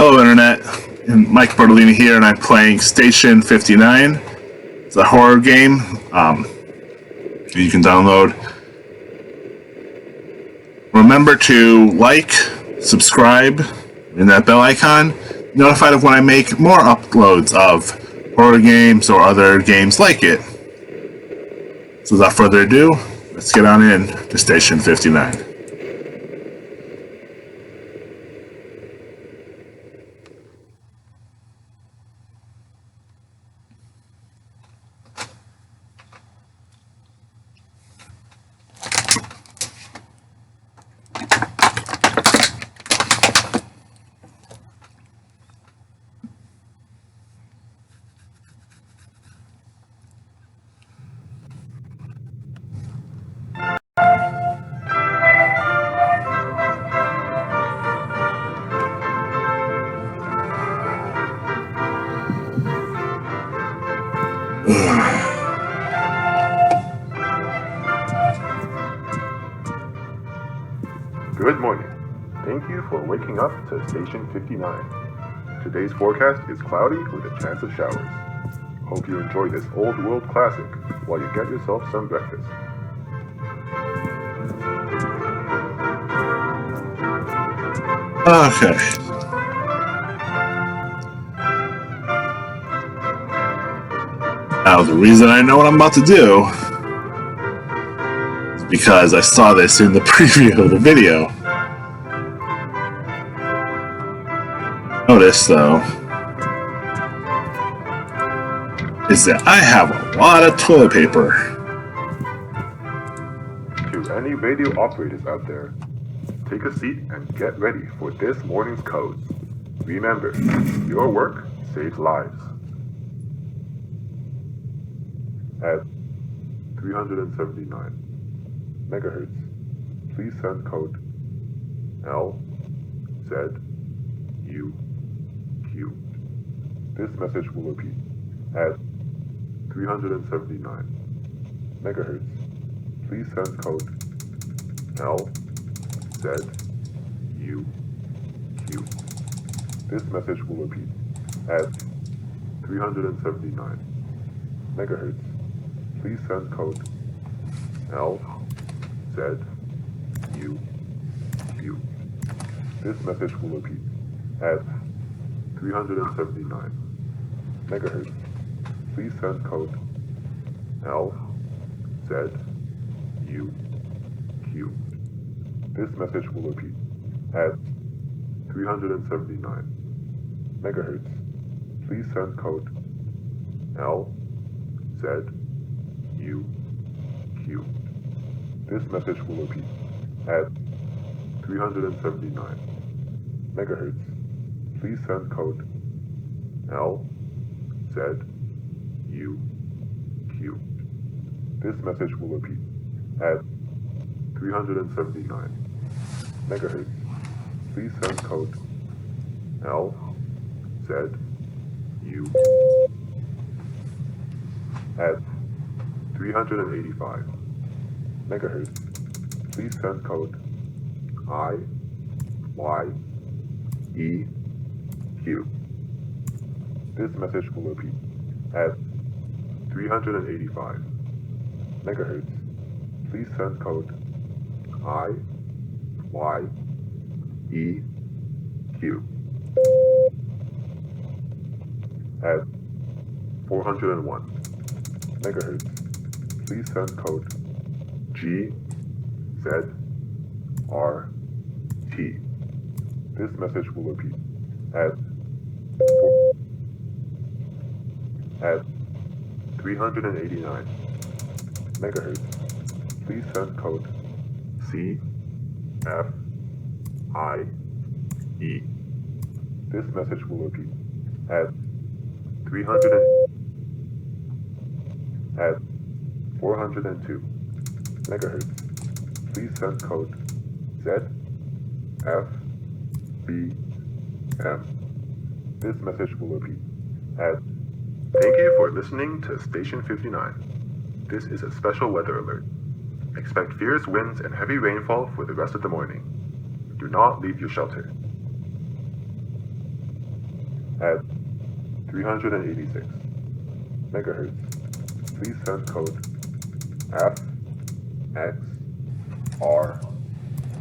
Hello, Internet. And Mike Bertolini here, and I'm playing Station 59. It's a horror game you can download. Remember to like, subscribe, and that bell icon. Notified of when I make more uploads of horror games or other games like it. So without further ado, let's get on in to Station 59. Good morning. Thank you for waking up to Station 59. Today's forecast is cloudy with a chance of showers. Hope you enjoy this old world classic while you get yourself some breakfast. Okay. Now, the reason I know what I'm about to do is because I saw this in the preview of the video. Notice, though, is that I have a lot of toilet paper. To any radio operators out there, take a seat and get ready for this morning's codes. Remember, your work saves lives. At 379 megahertz, please send code LZUQ. This message will repeat. At 379 megahertz, please send code LZUQ. This message will repeat. At 379 megahertz, please send code LZUQ. This message will repeat. At 379 megahertz, please send code LZUQ. This message will repeat. At 379 megahertz, please send code LZUQ. This message will repeat. At 379 megahertz, please send code LZUQ. This message will repeat. At 379 megahertz, please send code LZUQ. At 385 megahertz, please send code IYEQ. This message will repeat. At 385 megahertz, please send code IYEQ. At 401 megahertz, please send code GZRT. This message will repeat. At 389 megahertz, please send code CFIE. This message will repeat. At 402 megahertz, please send code ZFBM. This message will repeat. Thank you for listening to Station 59. This is a special weather alert. Expect fierce winds and heavy rainfall for the rest of the morning. Do not leave your shelter. at 386 megahertz. Please send code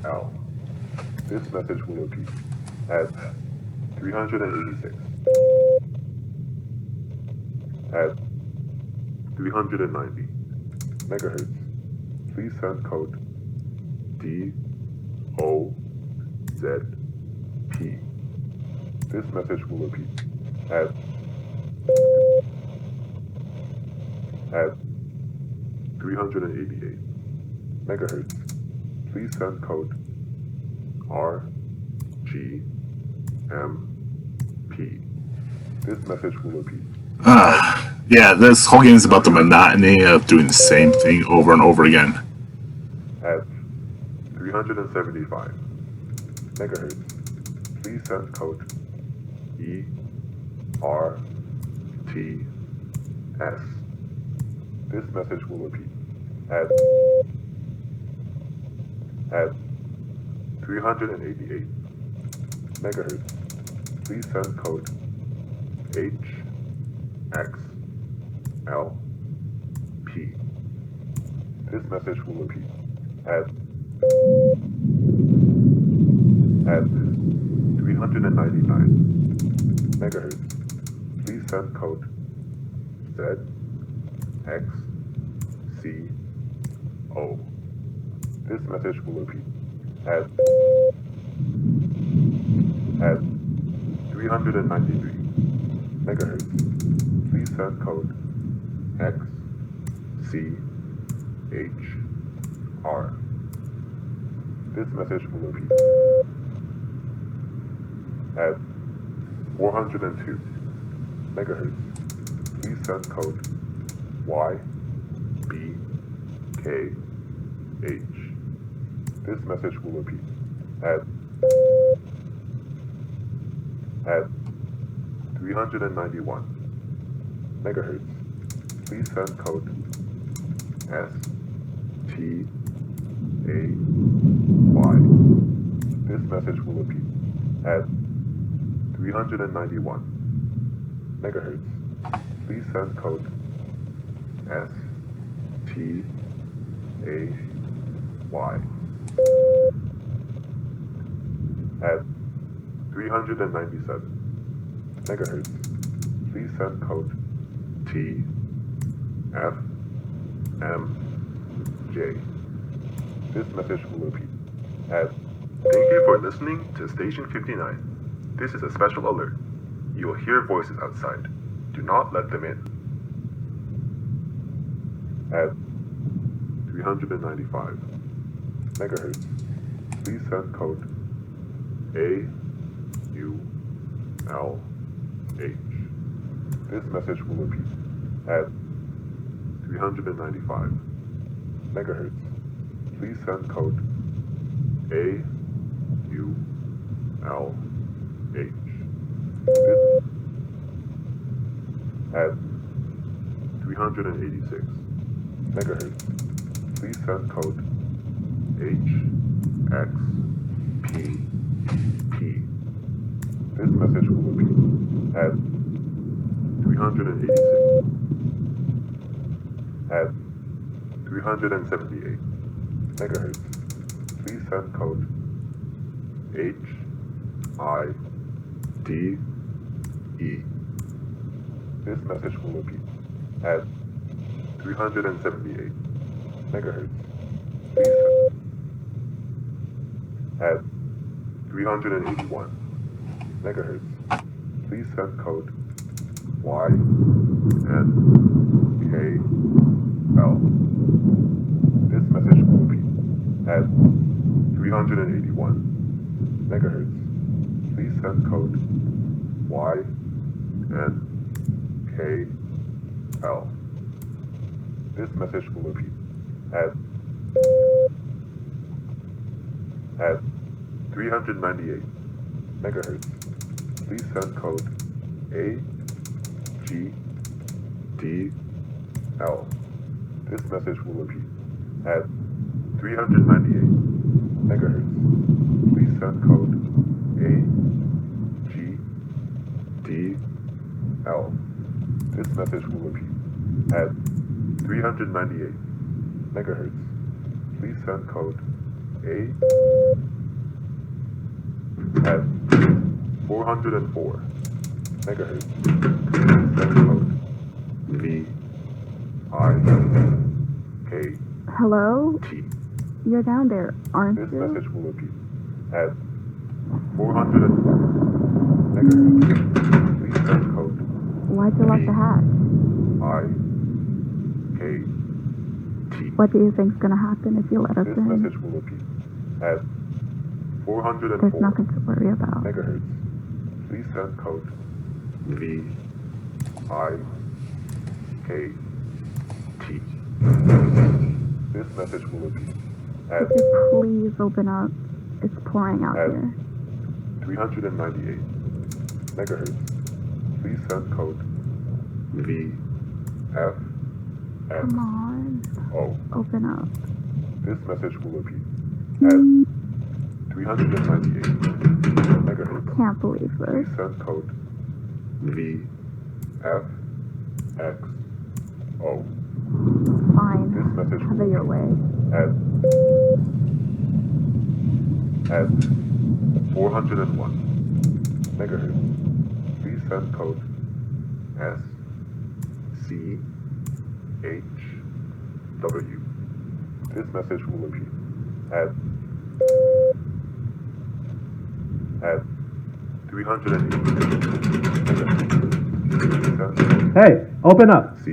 FXRL. This message will repeat at 386 at 390 megahertz. Please send code DOZP. This message will repeat at 388 megahertz. Please send code RGMP. This message will repeat. Yeah, this whole game is about the monotony of doing the same thing over and over again. At 375 megahertz, please send code ERTS. This message will repeat at 388 megahertz. Please send code HXLP. This message will repeat at 399 megahertz. Please send code ZXCO. This message will repeat at 393 megahertz. Please send code XCHR. This message will repeat at 402 megahertz. Please send code YBKH. This message will repeat at 391 megahertz. Please send code STAY. This message will repeat at 391 megahertz. Please send code STAY. At 397 megahertz, please send code TFMJ. This message will repeat at. Thank you for listening to Station 59. This is a special alert. You will hear voices outside. Do not let them in. At 395 megahertz, please send code AULH. This message will repeat at 395 megahertz. Please send code AULH. At 386 megahertz, please send code HXPP. This message will repeat at 386 at 378 megahertz. Please send code HIDE. This message will repeat at 378 megahertz. Please at 381 megahertz. Please send code YNKL. This message will repeat at 381 megahertz. Please send code YNKL. This message will repeat at 398 megahertz. Please send code AGDL. This message will repeat at 398 megahertz. Please send code AGDL. DL. This message will repeat at 398 megahertz. Please send code A at 404 megahertz. Please send code V I K Hello? T. You're down there, aren't This you? message will repeat at 404 megahertz. Please send code Why'd you let the hat? I K T. What do you think's gonna happen if you let us This in? message will repeat at 404 There's nothing to worry about. megahertz. Please send code V I K T. This message will repeat at Could you please open up? It's pouring out At- here. 398 megahertz. Please send code V F X Come on. O. Open up. This message will repeat at 398 megahertz. Can't believe Please this. send code V F X O. Fine. This message Have will it your repeat way. at 401 megahertz. Please send code S C H W. This message will repeat at 380 megahertz. Please send code Hey, open up. C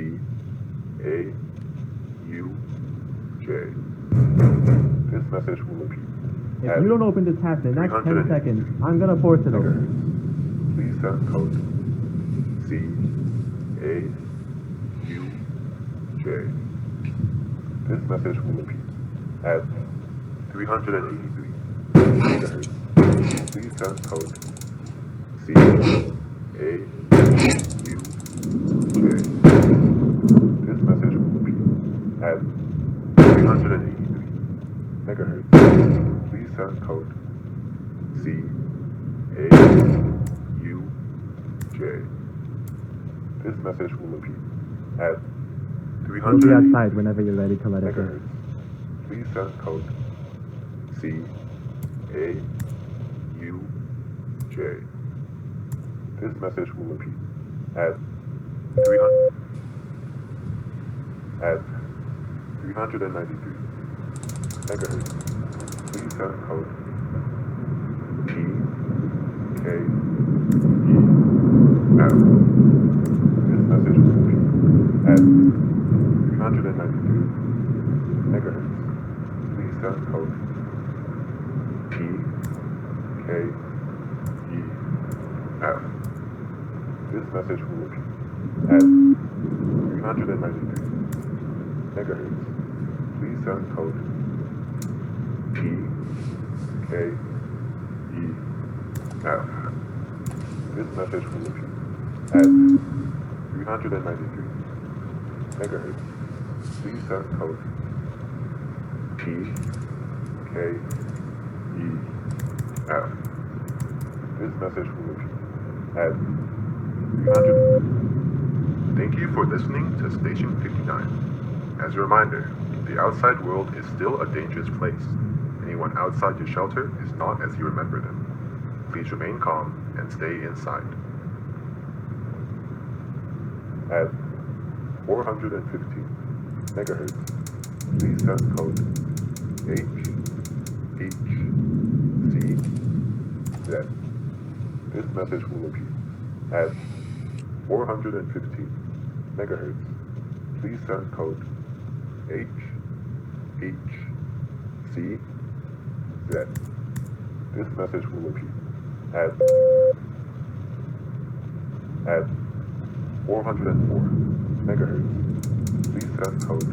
A U J. This message will repeat If at you don't open this hatch in the next 10 300. seconds, I'm gonna force it open. megahertz. Please send code C A U J. This message will repeat at 383 megahertz. Please send code C A U J. This message will repeat at 383 megahertz. Please send code C A U J. This message will repeat at We'll be 380 outside whenever you're ready to let it megahertz. in. Please send code C A U J. This message will repeat at 393 megahertz. Please send code P K E F. This message will repeat at 393 megahertz. Please send code P K E F. This message will repeat at 393 megahertz. Please send code P K E F. This message will repeat at 393 megahertz. Please send code P K E F. This message will repeat at 300. Thank you for listening to Station 59. As a reminder, the outside world is still a dangerous place. Anyone outside your shelter is not as you remember them. Please remain calm and stay inside. At 415 megahertz, please send code HHCZ. This message will repeat at 415 megahertz. Please send code HHCZ. This message will repeat at 404 megahertz. Please send code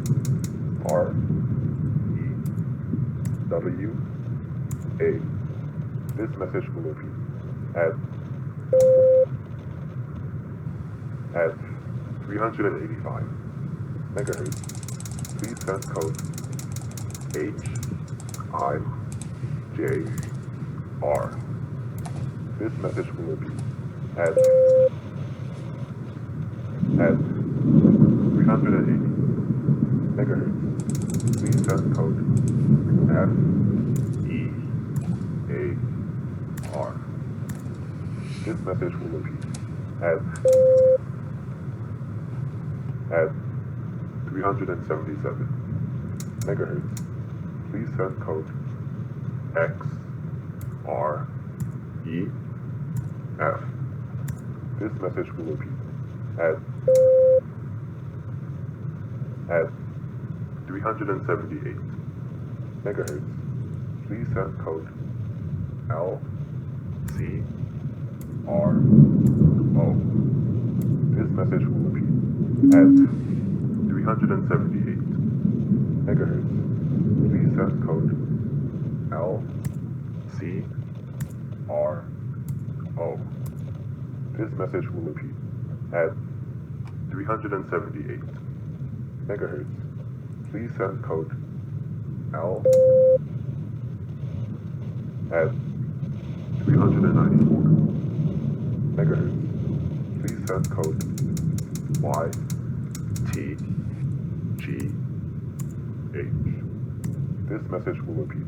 REWA. This message will repeat at 385 megahertz. Please send code HIJR. This message will repeat at at 380 megahertz. Please send code FEAR. This message will repeat at 377 megahertz. Please send code XREF. This message will repeat at 378 megahertz. Please send code LCRO. This message will repeat at 378 megahertz. Please send code LCRO. This message will repeat at 378 megahertz. Please send code L at 394 megahertz. Please send code YTGH. This message will repeat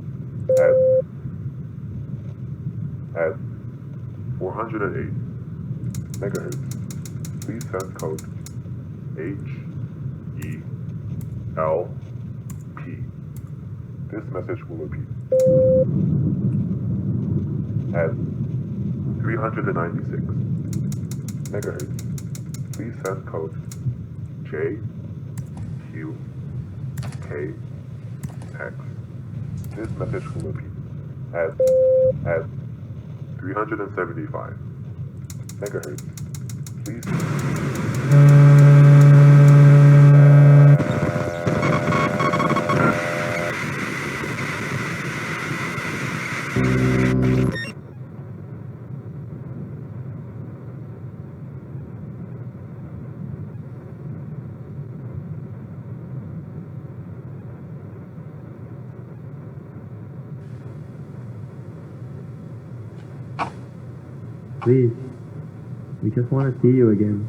at 408 megahertz. Please send code HELP. This message will repeat at 396 megahertz. Please send code JQKX. This message will repeat at 375 megahertz. Please. Please. We just want to see you again.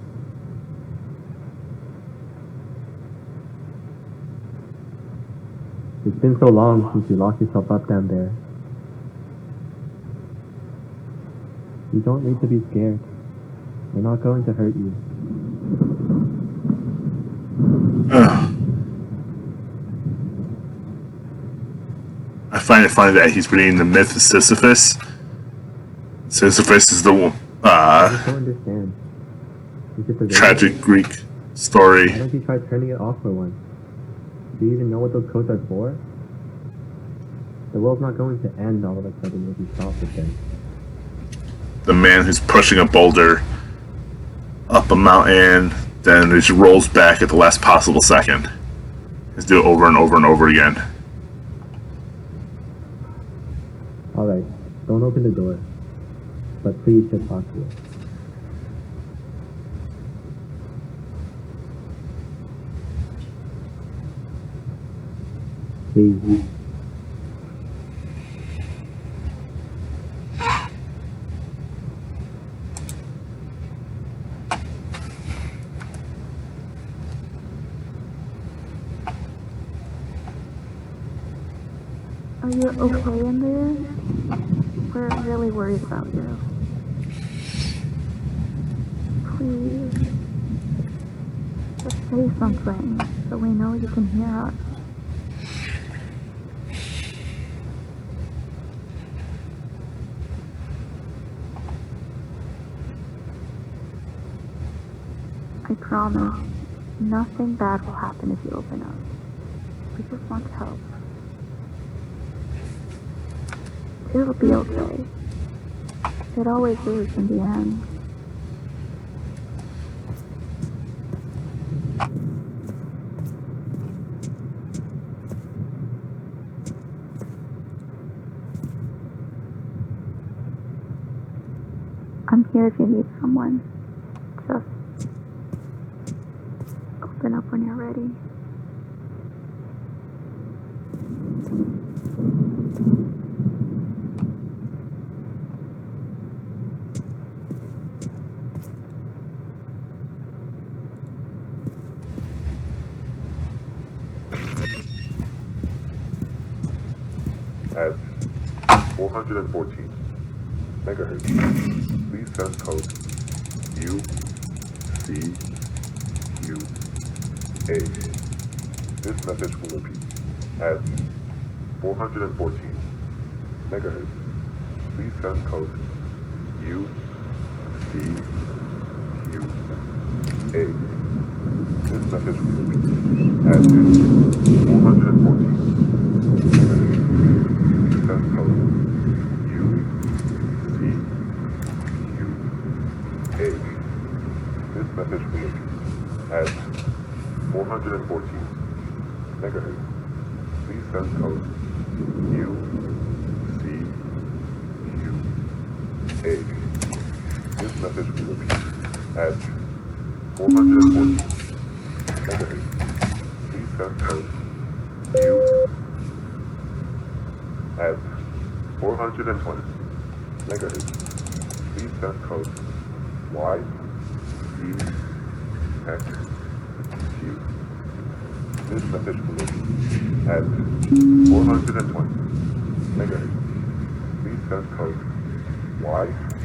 It's been so long since you locked yourself up down there. You don't need to be scared. We're not going to hurt you. I find it funny that he's reading the myth of Sisyphus. Sisyphus is the I don't understand. Is it the tragic Greek story. Why don't you try turning it off for once? Do you even know what those codes are for? The world's not going to end all of a sudden if you stop it then. The man who's pushing a boulder up a mountain, then it just rolls back at the last possible second. Just do it over and over and over again. Alright, don't open the door. But please just talk to us. Please. Are you okay in there? We're really worried about you. Please. Just say something so we know you can hear us. I promise, nothing bad will happen if you open up. We just want to help. It'll be okay. It always is in the end. I'm here if you need someone. Just open up when you're ready. at 414 megahertz. Please send code UCQA. This message will repeat at 414 megahertz. Please send code UCQA. This message will repeat at 414 megahertz. Please send code UCQA. This message will repeat at 414 megahertz. Please send code UCQA. This message will repeat at 414 megahertz. Please send code U at 420 megahertz. Please send code YEXQ. This message will repeat at 420 megahertz. Please send code YEXQ.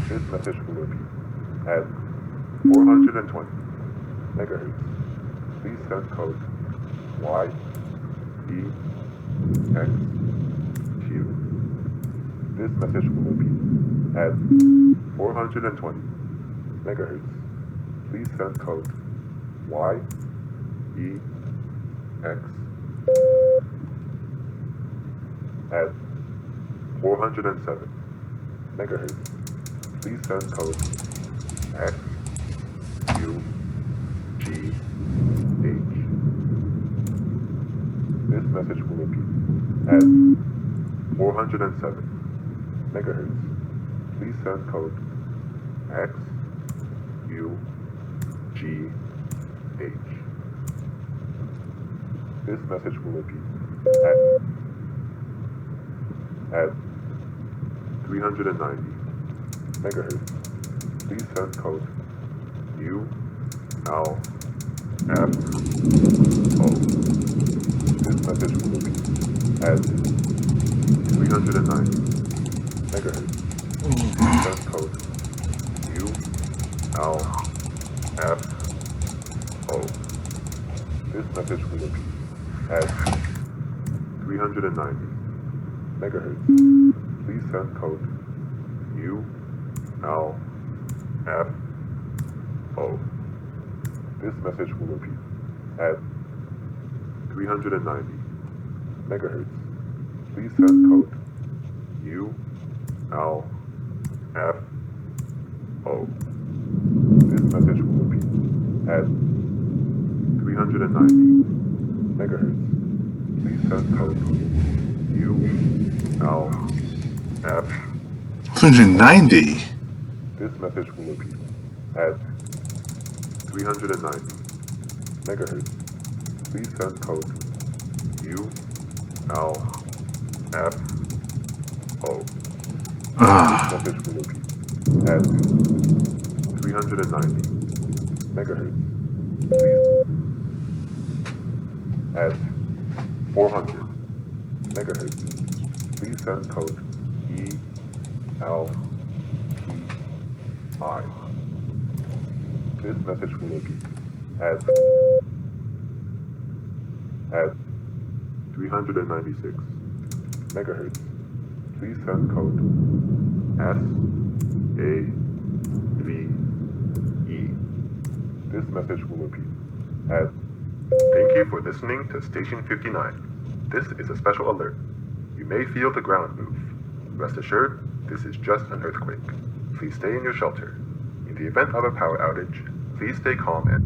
This message will repeat at 420 megahertz. Please send code YEXQ. This message will repeat at 420 megahertz. Please send code YEX at 407 megahertz. Please send code XUGH. This message will repeat at 407 megahertz. Please send code XUGH. This message will repeat at 390 megahertz. Please send code ULFO. This message will repeat at 390 megahertz. Please send code ULFO. This message will repeat at 390 megahertz. Please send code ULFO. This message will repeat at 390 megahertz. Please send code ULFO. This message will repeat at 390 megahertz. Please send code ULFO. 390. This message will repeat at 390 megahertz. Please send code ULFO. This message will repeat at 390 megahertz. Please at 400 megahertz. Please send code ELPI. This message will repeat at 396 megahertz. Please send code SAVE. This message will repeat at. Thank you for listening to Station 59. This is a special alert. You may feel the ground move. Rest assured, this is just an earthquake. Please stay in your shelter. In the event of a power outage, please stay calm and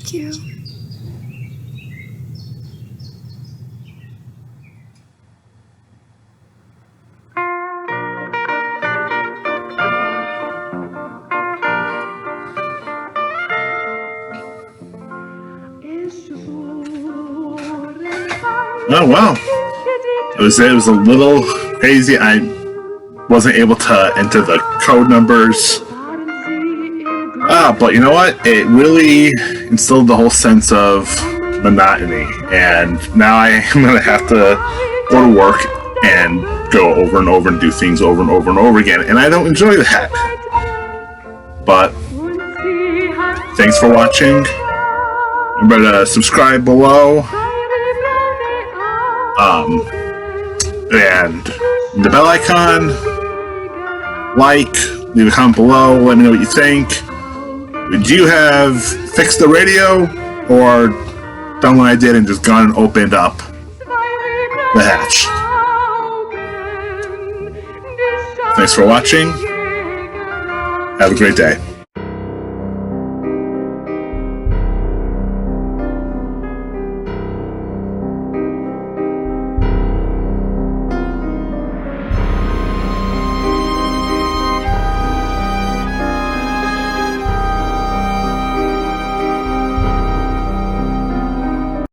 Thank you. Oh wow. It was a little crazy. I wasn't able to enter the code numbers. But you know what? It really instilled the whole sense of monotony. And now I'm gonna have to go to work and go over and over and do things over and over and over again. And I don't enjoy that. But thanks for watching. Remember to subscribe below. And the bell icon, like, leave a comment below, let me know what you think. Would you have fixed the radio, or done what I did and just gone and opened up the hatch? Thanks for watching. Have a great day.